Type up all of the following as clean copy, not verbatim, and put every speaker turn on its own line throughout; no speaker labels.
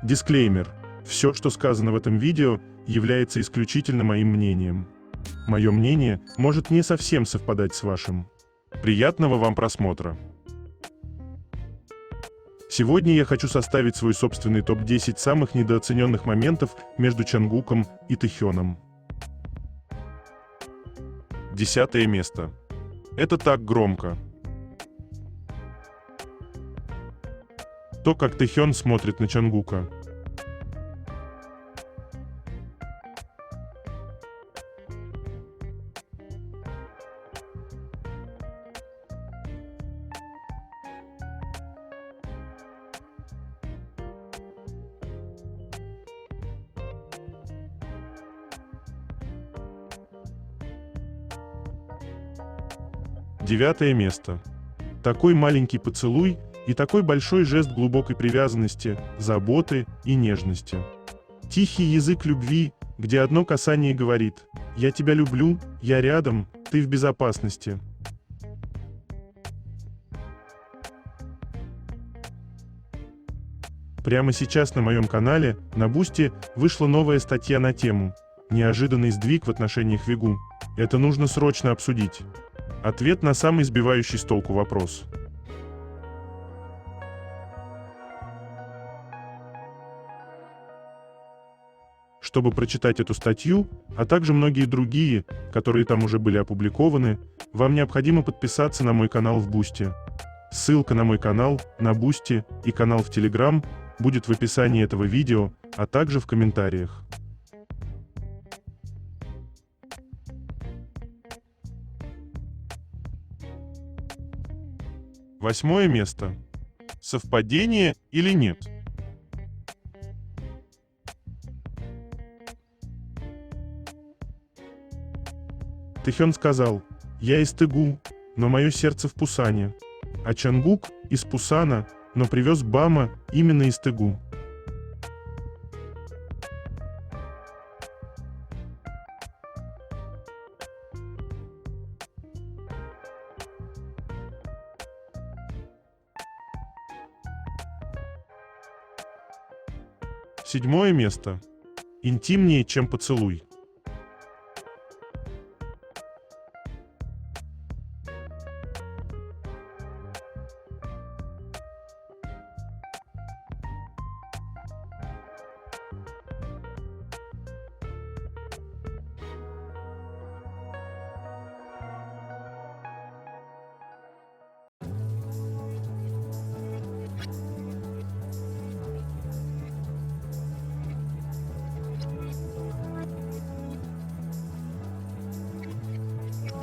Дисклеймер. Все, что сказано в этом видео, является исключительно моим мнением. Мое мнение может не совсем совпадать с вашим. Приятного вам просмотра. Сегодня я хочу составить свой собственный топ-10 самых недооцененных моментов между Чангуком и Тэхёном. 10 место. Это так громко. То, как Тэхён смотрит на Чангука. Девятое место. Такой маленький поцелуй и такой большой жест глубокой привязанности, заботы и нежности. Тихий язык любви, где одно касание говорит: «Я тебя люблю, я рядом, ты в безопасности». Прямо сейчас на моем канале, на Бусти, вышла новая статья на тему «Неожиданный сдвиг в отношениях Вигу. Это нужно срочно обсудить». Ответ на самый сбивающий с толку вопрос. Чтобы прочитать эту статью, а также многие другие, которые там уже были опубликованы, вам необходимо подписаться на мой канал в Бусти. Ссылка на мой канал, на Бусти и канал в Телеграм будет в описании этого видео, а также в комментариях. Восьмое место. Совпадение или нет? Тэхён сказал: «Я из Тэгу, но мое сердце в Пусане». А Чангук из Пусана, но привез Бама именно из Тэгу. Седьмое место. Интимнее, чем поцелуй.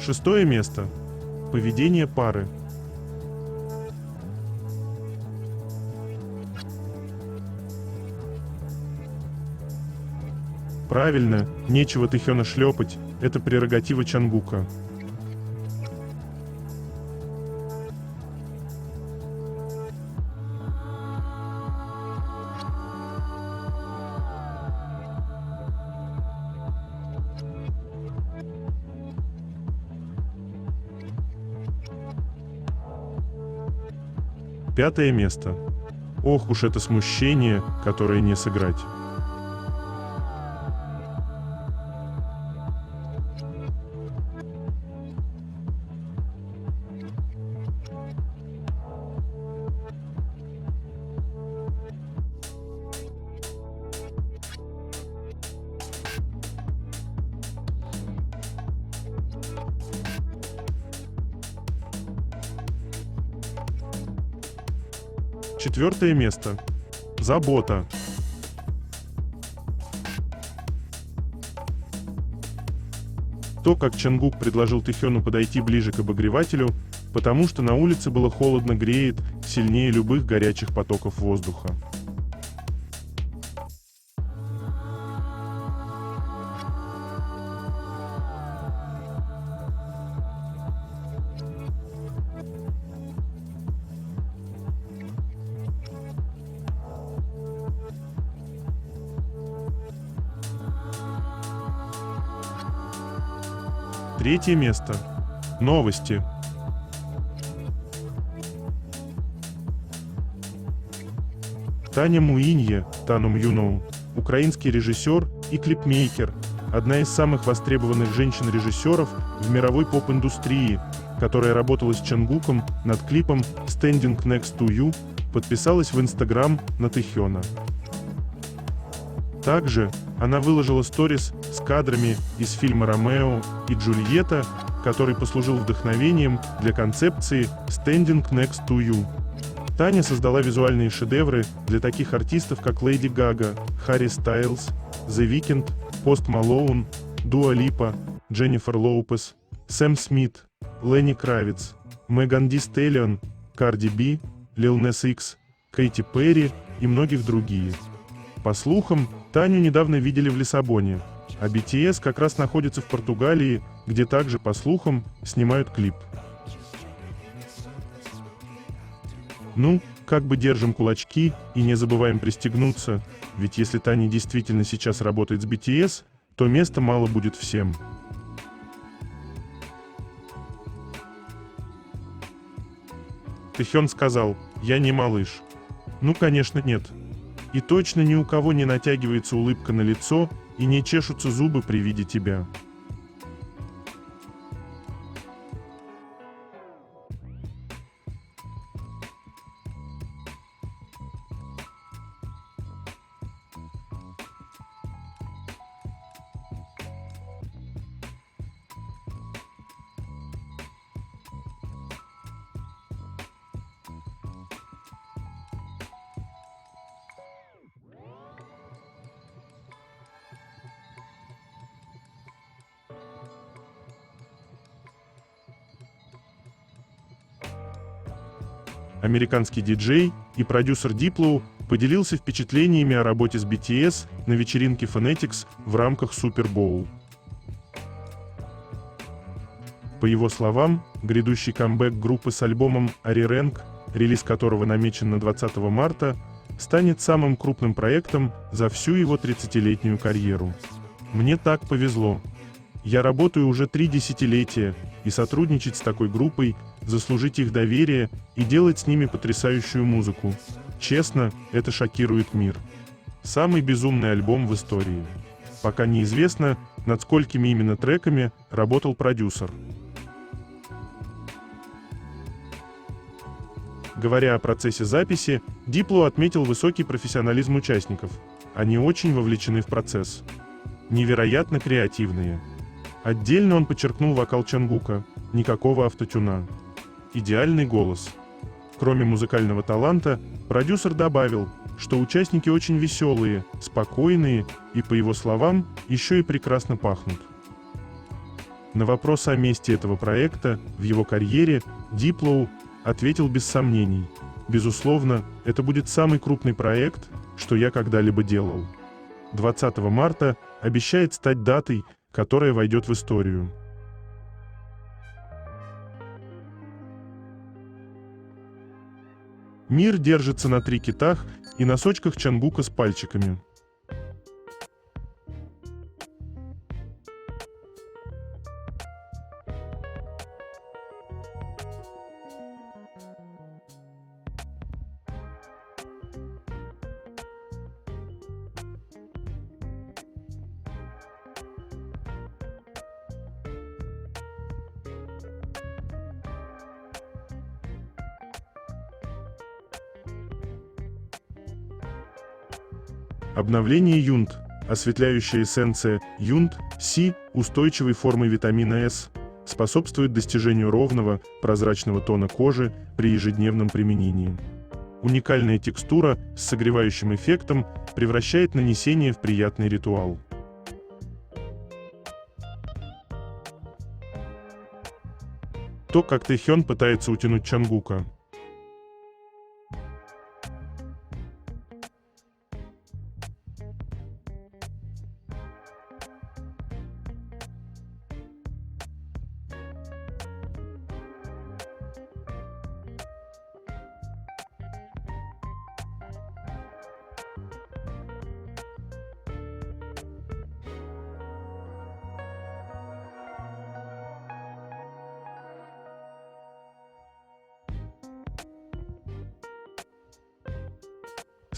Шестое место. Поведение пары. Правильно, нечего Тэхёна шлепать, это прерогатива Чангука. Пятое место. Ох уж это смущение, которое не сыграть. Четвертое место. Забота. То, как Чангук предложил Тэхёну подойти ближе к обогревателю, потому что на улице было холодно, греет сильнее любых горячих потоков воздуха. Третье место. Новости. Таня Муинье, Танум Юноу, украинский режиссер и клипмейкер, одна из самых востребованных женщин-режиссеров в мировой поп-индустрии, которая работала с Чонгуком над клипом «Standing Next to You», подписалась в Instagram на Тэхёна. Также она выложила сторис с кадрами из фильма «Ромео и Джульетта», который послужил вдохновением для концепции «Standing Next to You». Таня создала визуальные шедевры для таких артистов, как Леди Гага, Харри Стайлз, The Weeknd, Пост Малоун, Дуа Липа, Дженнифер Лоупес, Сэм Смит, Ленни Кравиц, Меган Ди Стэллион, Карди Би, Лил Нэс Икс, Кэти Перри и многих других. По слухам, Таню недавно видели в Лиссабоне, а BTS как раз находится в Португалии, где также, по слухам, снимают клип. Ну, как бы держим кулачки и не забываем пристегнуться, ведь если Таня действительно сейчас работает с BTS, то места мало будет всем. Тэхён сказал: «Я не малыш». Ну, конечно, нет. И точно ни у кого не натягивается улыбка на лицо и не чешутся зубы при виде тебя. Американский диджей и продюсер Diplo поделился впечатлениями о работе с BTS на вечеринке Phonetics в рамках Super Bowl. По его словам, грядущий камбэк группы с альбомом «Ари-Рэнк», релиз которого намечен на 20 марта, станет самым крупным проектом за всю его 30-летнюю карьеру. «Мне так повезло. Я работаю уже 3 десятилетия, и сотрудничать с такой группой, заслужить их доверие и делать с ними потрясающую музыку. Честно, это шокирует мир. Самый безумный альбом в истории. Пока неизвестно, над сколькими именно треками работал продюсер». Говоря о процессе записи, Diplo отметил высокий профессионализм участников. Они очень вовлечены в процесс. Невероятно креативные. Отдельно он подчеркнул вокал Чонгука. Никакого автотюна. Идеальный голос. Кроме музыкального таланта, продюсер добавил, что участники очень веселые, спокойные и, по его словам, еще и прекрасно пахнут. На вопрос о месте этого проекта в его карьере Diplo ответил без сомнений: «Безусловно, это будет самый крупный проект, что я когда-либо делал. 20 марта обещает стать датой, которая войдет в историю». Мир держится на 3 китах и носочках Чонгука с пальчиками. Обновление Юнт, осветляющая эссенция Юнт-Си устойчивой формой витамина С, способствует достижению ровного, прозрачного тона кожи при ежедневном применении. Уникальная текстура с согревающим эффектом превращает нанесение в приятный ритуал. То, как Тэхён пытается утянуть Чонгука.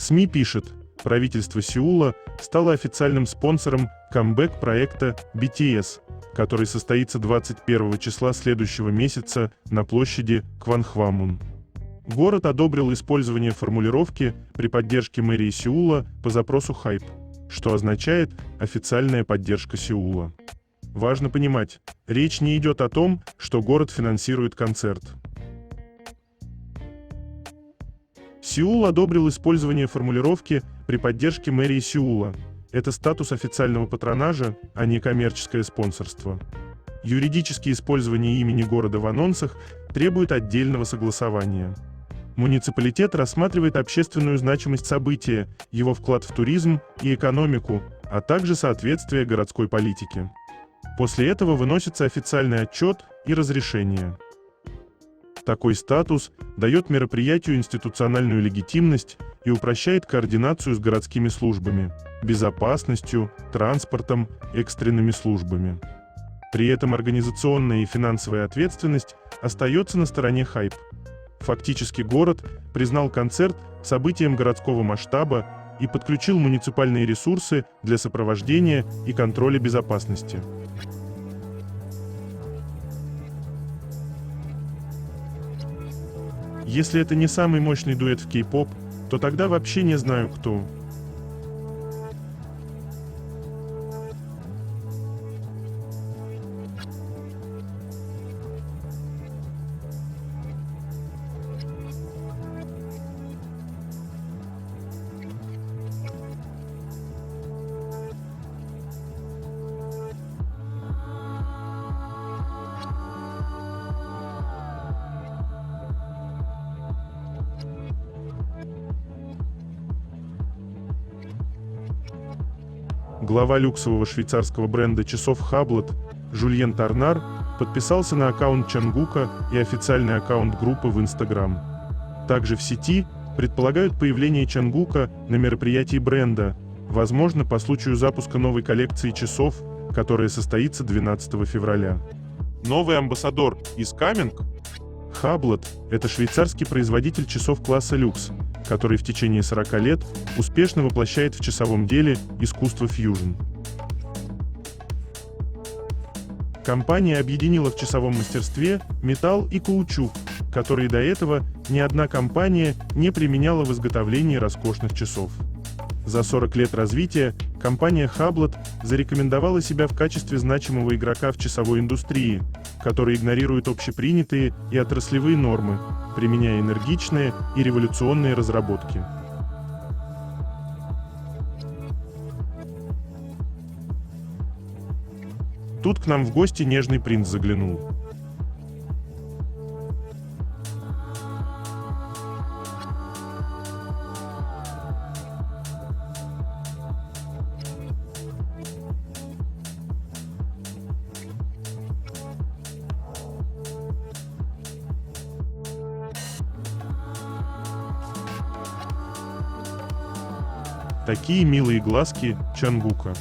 СМИ пишет, правительство Сеула стало официальным спонсором камбэк-проекта BTS, который состоится 21 числа следующего месяца на площади Кванхвамун. Город одобрил использование формулировки при поддержке мэрии Сеула по запросу HYBE, что означает «официальная поддержка Сеула». Важно понимать, речь не идет о том, что город финансирует концерт. Сеул одобрил использование формулировки при поддержке мэрии Сеула. Это статус официального патронажа, а не коммерческое спонсорство. Юридически использование имени города в анонсах требует отдельного согласования. Муниципалитет рассматривает общественную значимость события, его вклад в туризм и экономику, а также соответствие городской политике. После этого выносится официальный отчет и разрешение. Такой статус дает мероприятию институциональную легитимность и упрощает координацию с городскими службами, безопасностью, транспортом, экстренными службами. При этом организационная и финансовая ответственность остается на стороне HYBE. Фактически город признал концерт событием городского масштаба и подключил муниципальные ресурсы для сопровождения и контроля безопасности. Если это не самый мощный дуэт в кей-поп, то тогда вообще не знаю кто. Глава люксового швейцарского бренда часов Hublot Жульен Торнар подписался на аккаунт Чангука и официальный аккаунт группы в Instagram. Также в сети предполагают появление Чангука на мероприятии бренда, возможно, по случаю запуска новой коллекции часов, которая состоится 12 февраля. Новый амбассадор из Каминг? Hublot – это швейцарский производитель часов класса люкс, который в течение 40 лет успешно воплощает в часовом деле искусство фьюжн. Компания объединила в часовом мастерстве металл и каучук, которые до этого ни одна компания не применяла в изготовлении роскошных часов. За 40 лет развития компания Hublot зарекомендовала себя в качестве значимого игрока в часовой индустрии, который игнорирует общепринятые и отраслевые нормы, применяя энергичные и революционные разработки. Тут к нам в гости нежный принц заглянул. Такие милые глазки Чангука.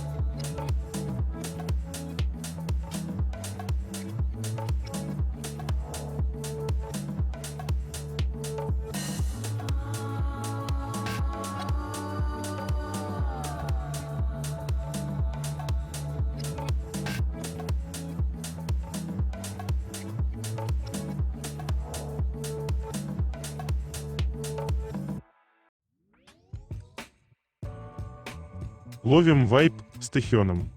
Ловим вайб с Тэхёном.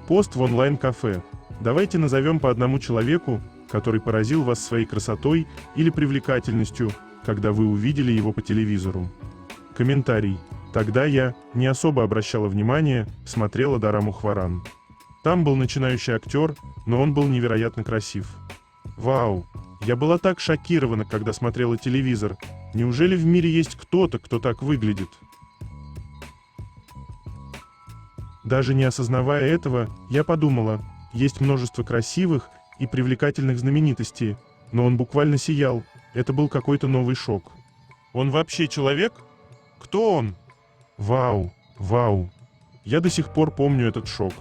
Пост в онлайн-кафе. Давайте назовем по одному человеку, который поразил вас своей красотой или привлекательностью, когда вы увидели его по телевизору. Комментарий. Тогда я не особо обращала внимание, смотрела дораму Хваран. Там был начинающий актер, но он был невероятно красив. Вау! Я была так шокирована, когда смотрела телевизор. Неужели в мире есть кто-то, кто так выглядит? Даже не осознавая этого, я подумала, есть множество красивых и привлекательных знаменитостей, но он буквально сиял. Это был какой-то новый шок. Он вообще человек? Кто он? Вау, вау. Я до сих пор помню этот шок.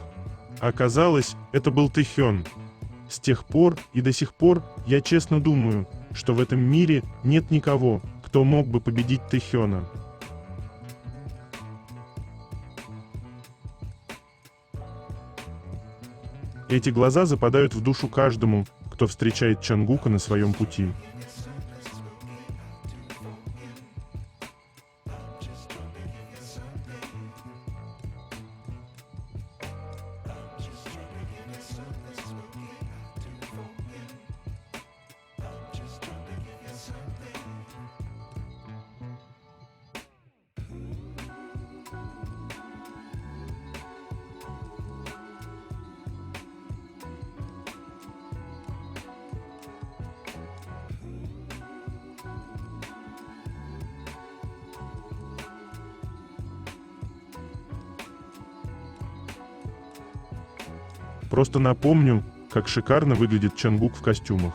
Оказалось, это был Тэхён. С тех пор и до сих пор я честно думаю, что в этом мире нет никого, кто мог бы победить Тэхёна. Эти глаза западают в душу каждому, кто встречает Чангука на своем пути. Просто напомню, как шикарно выглядит Чангук в костюмах.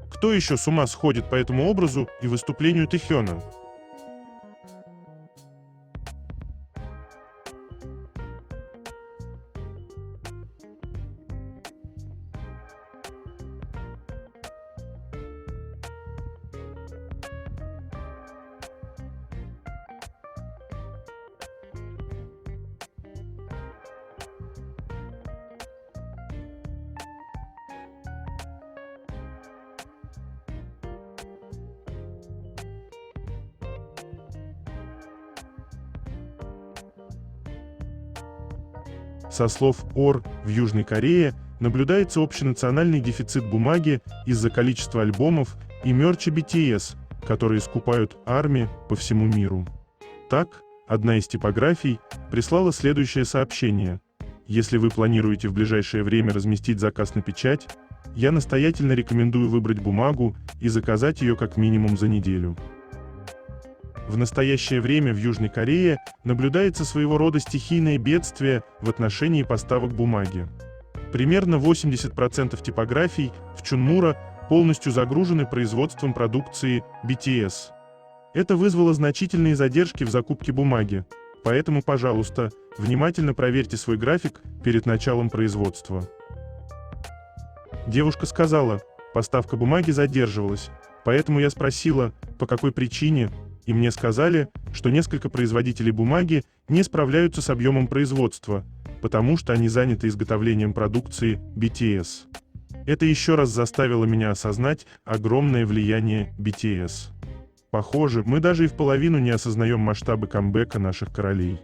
Кто еще с ума сходит по этому образу и выступлению Тэхёна? Со слов ОР, в Южной Корее наблюдается общенациональный дефицит бумаги из-за количества альбомов и мерча BTS, которые скупают армии по всему миру. Так, одна из типографий прислала следующее сообщение. Если вы планируете в ближайшее время разместить заказ на печать, я настоятельно рекомендую выбрать бумагу и заказать ее как минимум за неделю. В настоящее время в Южной Корее наблюдается своего рода стихийное бедствие в отношении поставок бумаги. Примерно 80% типографий в Чунмура полностью загружены производством продукции BTS. Это вызвало значительные задержки в закупке бумаги, поэтому, пожалуйста, внимательно проверьте свой график перед началом производства. Девушка сказала, поставка бумаги задерживалась, поэтому я спросила, по какой причине, и мне сказали, что несколько производителей бумаги не справляются с объемом производства, потому что они заняты изготовлением продукции BTS. Это еще раз заставило меня осознать огромное влияние BTS. Похоже, мы даже и в половину не осознаем масштабы камбэка наших королей.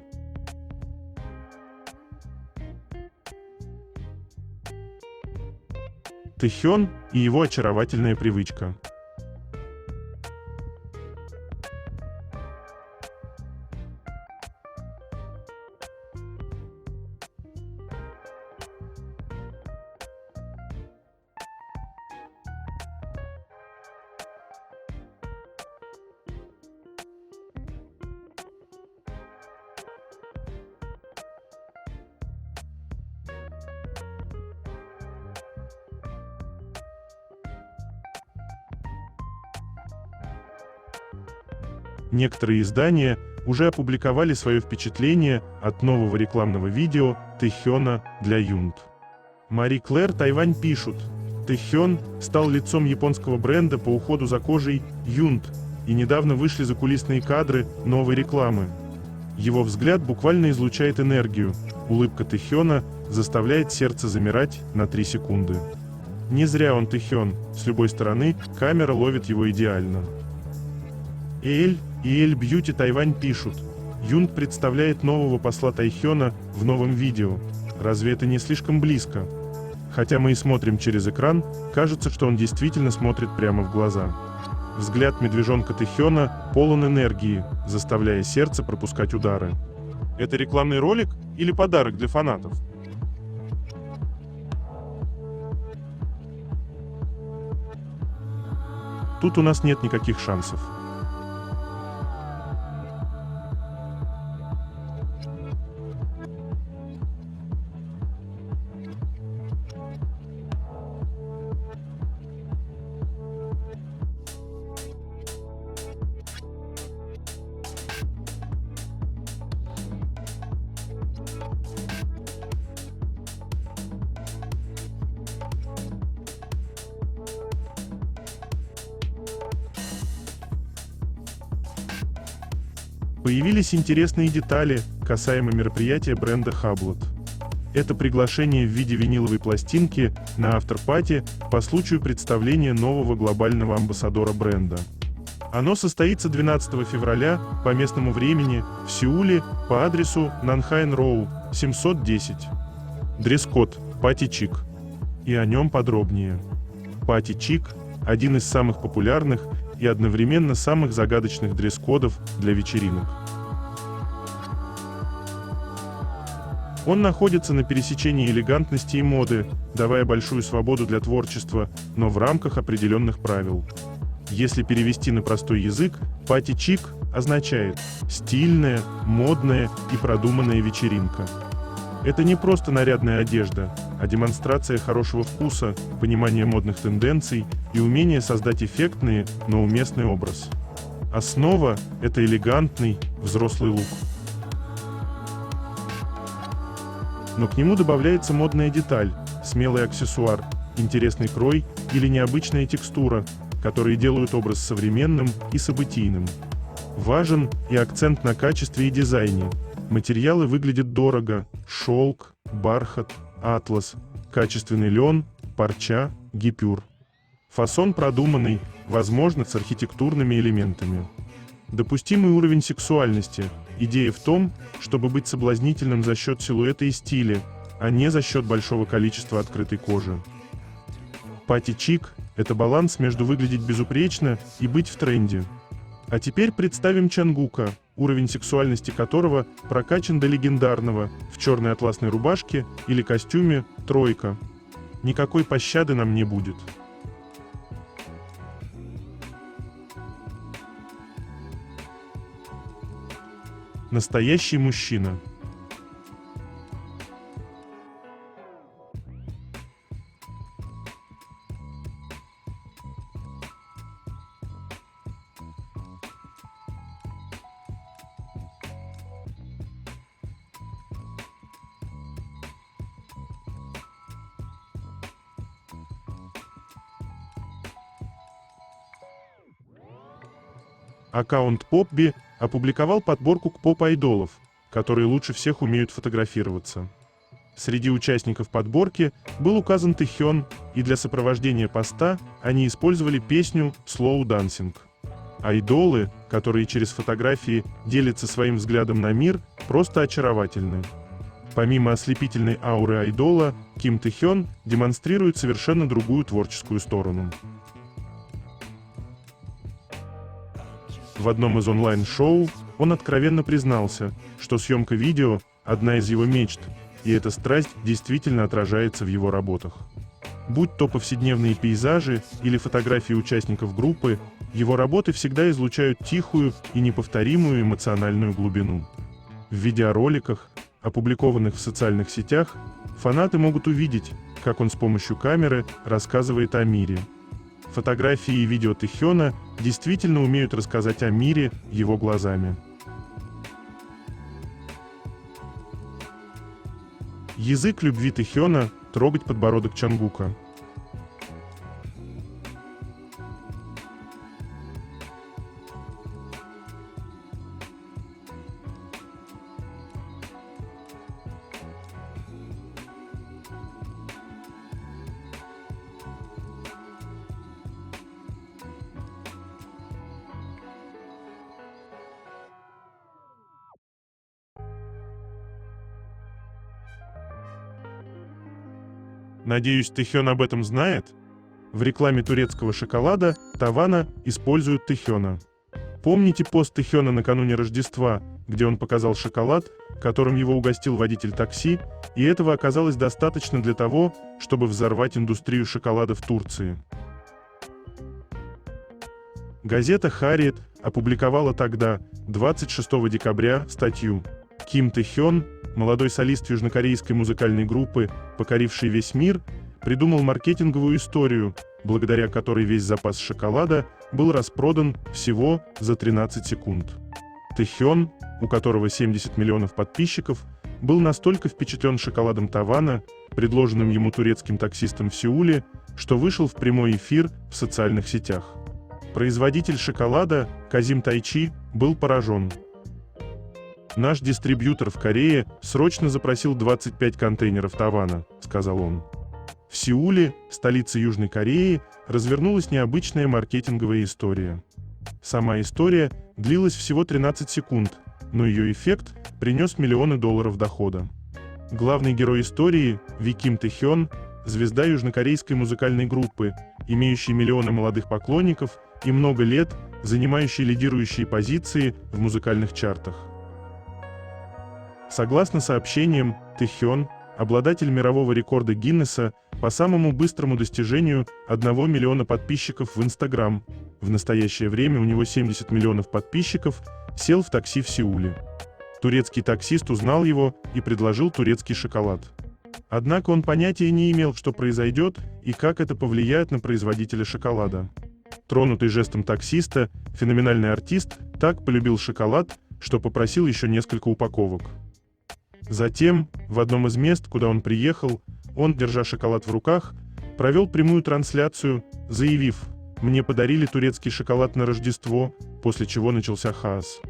Тэхён и его очаровательная привычка. Некоторые издания уже опубликовали свое впечатление от нового рекламного видео Тэхёна для Юнт. Мари Клэр Тайвань пишут: Тэхён стал лицом японского бренда по уходу за кожей Юнт, и недавно вышли закулисные кадры новой рекламы. Его взгляд буквально излучает энергию, улыбка Тэхёна заставляет сердце замирать на 3 секунды. Не зря он Тэхён, с любой стороны камера ловит его идеально. Эль и Эль Бьюти Тайвань пишут: Юнг представляет нового посла Тайхёна в новом видео. Разве это не слишком близко? Хотя мы и смотрим через экран, кажется, что он действительно смотрит прямо в глаза. Взгляд медвежонка Тэхёна полон энергии, заставляя сердце пропускать удары. Это рекламный ролик или подарок для фанатов? Тут у нас нет никаких шансов. Появились интересные детали касаемо мероприятия бренда Hublot. Это приглашение в виде виниловой пластинки на афтерпати по случаю представления нового глобального амбассадора бренда. Оно состоится 12 февраля по местному времени в Сеуле по адресу Нанхайн Роу, 710. Дресс-код «Пати Чик». И о нем подробнее. Пати Чик – один из самых популярных и одновременно самых загадочных дресс-кодов для вечеринок. Он находится на пересечении элегантности и моды, давая большую свободу для творчества, но в рамках определенных правил. Если перевести на простой язык, пати чик означает стильная, модная и продуманная вечеринка. Это не просто нарядная одежда, а демонстрация хорошего вкуса, понимания модных тенденций и умение создать эффектный, но уместный образ. Основа – это элегантный, взрослый лук. Но к нему добавляется модная деталь, смелый аксессуар, интересный крой или необычная текстура, которые делают образ современным и событийным. Важен и акцент на качестве и дизайне. Материалы выглядят дорого: шелк, бархат, атлас, качественный лен, парча, гипюр. Фасон продуманный, возможно, с архитектурными элементами. Допустимый уровень сексуальности. Идея в том, чтобы быть соблазнительным за счет силуэта и стиля, а не за счет большого количества открытой кожи. Пати чик – это баланс между выглядеть безупречно и быть в тренде. А теперь представим Чангука, уровень сексуальности которого прокачан до легендарного в черной атласной рубашке или костюме «тройка». Никакой пощады нам не будет. Настоящий мужчина. Аккаунт Попби опубликовал подборку к поп-айдолов, которые лучше всех умеют фотографироваться. Среди участников подборки был указан Тэхён, и для сопровождения поста они использовали песню «Slow Dancing». Айдолы, которые через фотографии делятся своим взглядом на мир, просто очаровательны. Помимо ослепительной ауры айдола, Ким Тэхён демонстрирует совершенно другую творческую сторону. В одном из онлайн-шоу он откровенно признался, что съемка видео – одна из его мечт, и эта страсть действительно отражается в его работах. Будь то повседневные пейзажи или фотографии участников группы, его работы всегда излучают тихую и неповторимую эмоциональную глубину. В видеороликах, опубликованных в социальных сетях, фанаты могут увидеть, как он с помощью камеры рассказывает о мире. Фотографии и видео Тэхёна действительно умеют рассказать о мире его глазами. Язык любви Тэхёна – трогать подбородок Чангука. Надеюсь, Тэхён об этом знает? В рекламе турецкого шоколада Тавана используют Тэхёна. Помните пост Тэхёна накануне Рождества, где он показал шоколад, которым его угостил водитель такси, и этого оказалось достаточно для того, чтобы взорвать индустрию шоколада в Турции? Газета «Харриет» опубликовала тогда, 26 декабря, статью «Ким Тэхён, молодой солист южнокорейской музыкальной группы, покоривший весь мир, придумал маркетинговую историю, благодаря которой весь запас шоколада был распродан всего за 13 секунд». Тэхён, у которого 70 миллионов подписчиков, был настолько впечатлен шоколадом Тавана, предложенным ему турецким таксистом в Сеуле, что вышел в прямой эфир в социальных сетях. Производитель шоколада, Казим Тайчи, был поражен. «Наш дистрибьютор в Корее срочно запросил 25 контейнеров Тавана», — сказал он. В Сеуле, столице Южной Кореи, развернулась необычная маркетинговая история. Сама история длилась всего 13 секунд, но ее эффект принес миллионы долларов дохода. Главный герой истории, Ким Тэхён, звезда южнокорейской музыкальной группы, имеющий миллионы молодых поклонников и много лет занимающий лидирующие позиции в музыкальных чартах. Согласно сообщениям, Тэхён – обладатель мирового рекорда Гиннесса по самому быстрому достижению 1 миллиона подписчиков в Instagram. В настоящее время у него 70 миллионов подписчиков, сел в такси в Сеуле. Турецкий таксист узнал его и предложил турецкий шоколад. Однако он понятия не имел, что произойдет и как это повлияет на производителя шоколада. Тронутый жестом таксиста, феноменальный артист так полюбил шоколад, что попросил еще несколько упаковок. Затем, в одном из мест, куда он приехал, он, держа шоколад в руках, провел прямую трансляцию, заявив: «Мне подарили турецкий шоколад на Рождество», после чего начался хаос.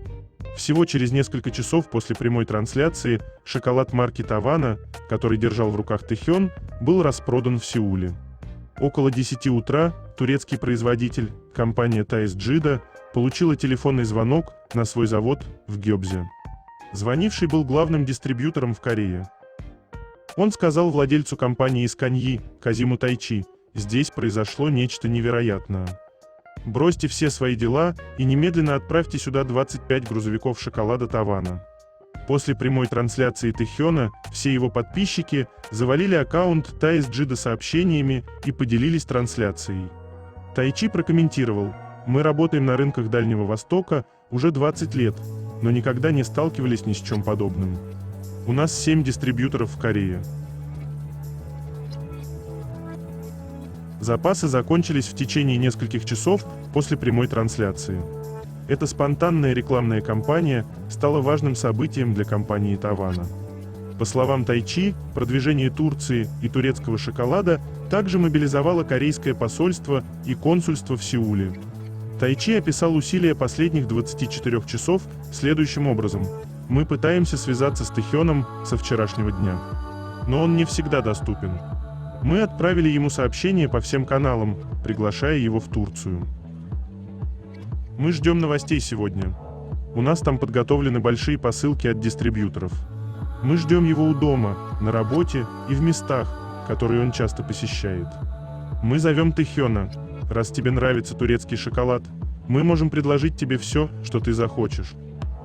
Всего через несколько часов после прямой трансляции шоколад марки Тавана, который держал в руках Тэхён, был распродан в Сеуле. Около 10 утра турецкий производитель, компания Таис Джида, получила телефонный звонок на свой завод в Гёбзе. Звонивший был главным дистрибьютором в Корее. Он сказал владельцу компании из Каньи, Казиму Тайчи: «Здесь произошло нечто невероятное. Бросьте все свои дела и немедленно отправьте сюда 25 грузовиков шоколада Тавана». После прямой трансляции Тэхёна все его подписчики завалили аккаунт Таис Джида сообщениями и поделились трансляцией. Тайчи прокомментировал: «Мы работаем на рынках Дальнего Востока уже 20 лет, но никогда не сталкивались ни с чем подобным. У нас 7 дистрибьюторов в Корее». Запасы закончились в течение нескольких часов после прямой трансляции. Эта спонтанная рекламная кампания стала важным событием для компании Тавана. По словам Тайчи, продвижение Турции и турецкого шоколада также мобилизовало корейское посольство и консульство в Сеуле. Тайчи описал усилия последних 24 часов следующим образом: «Мы пытаемся связаться с Тэхёном со вчерашнего дня. Но он не всегда доступен. Мы отправили ему сообщение по всем каналам, приглашая его в Турцию. Мы ждем новостей сегодня. У нас там подготовлены большие посылки от дистрибьюторов. Мы ждем его у дома, на работе и в местах, которые он часто посещает. Мы зовем Тэхёна. Раз тебе нравится турецкий шоколад, мы можем предложить тебе все, что ты захочешь.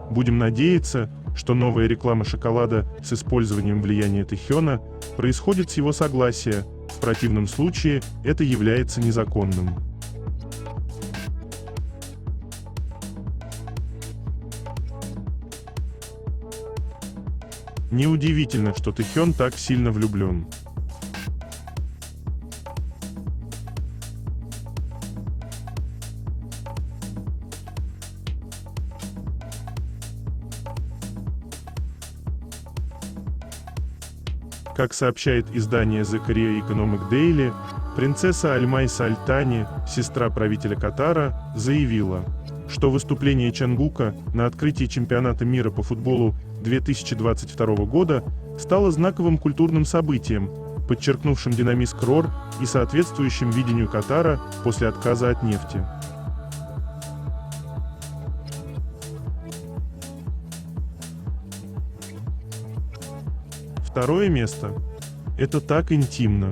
Будем надеяться, что новая реклама шоколада с использованием влияния Тэхёна происходит с его согласия, в противном случае это является незаконным». Неудивительно, что Тэхён так сильно влюблен. Как сообщает издание The Korea Economic Daily, принцесса Альмайса Аль-Тани, сестра правителя Катара, заявила, что выступление Чангука на открытии чемпионата мира по футболу 2022 года стало знаковым культурным событием, подчеркнувшим динамизм РОР и соответствующим видению Катара после отказа от нефти. Второе место. Это так интимно.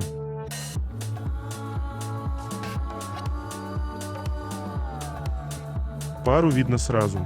Пару видно сразу.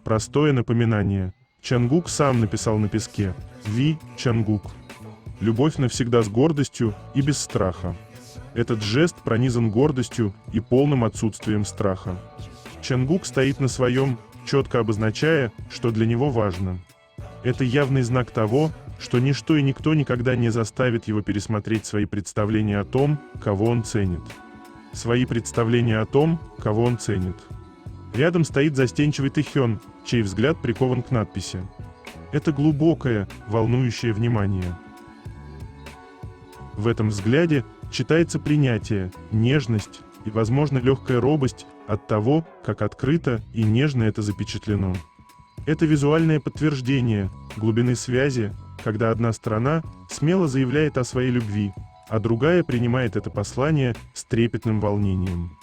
Простое напоминание. Чангук сам написал на песке: «Ви Чангук». Любовь навсегда с гордостью и без страха. Этот жест пронизан гордостью и полным отсутствием страха. Чангук стоит на своем, четко обозначая, что для него важно. Это явный знак того, что ничто и никто никогда не заставит его пересмотреть свои представления о том, кого он ценит. Свои представления о том, кого он ценит. Рядом стоит застенчивый Тэхён, чей взгляд прикован к надписи. Это глубокое, волнующее внимание. В этом взгляде читается принятие, нежность и, возможно, легкая робость от того, как открыто и нежно это запечатлено. Это визуальное подтверждение глубины связи, когда одна сторона смело заявляет о своей любви, а другая принимает это послание с трепетным волнением.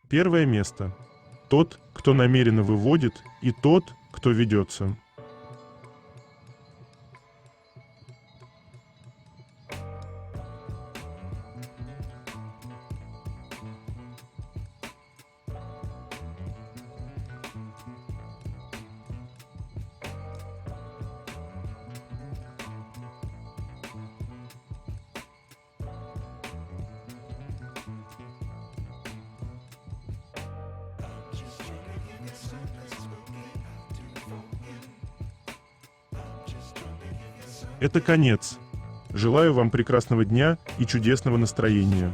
Первое место. Тот, кто намеренно выводит, и тот, кто ведется. Это конец. Желаю вам прекрасного дня и чудесного настроения.